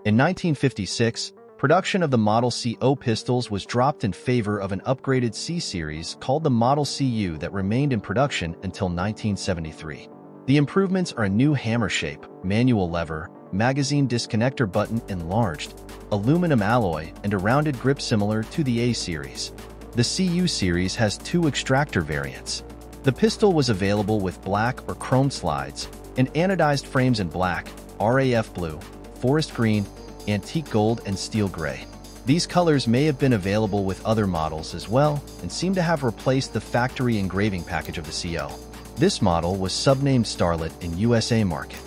In 1956, production of the Model CO pistols was dropped in favor of an upgraded C series called the Model CU that remained in production until 1973. The improvements are a new hammer shape, manual lever, magazine disconnector button enlarged, aluminum alloy, and a rounded grip similar to the A series. The CU series has two extractor variants. The pistol was available with black or chrome slides, and anodized frames in black, RAF blue, forest green, antique gold, and steel gray. These colors may have been available with other models as well and seem to have replaced the factory engraving package of the CO. This model was subnamed Starlet in USA market.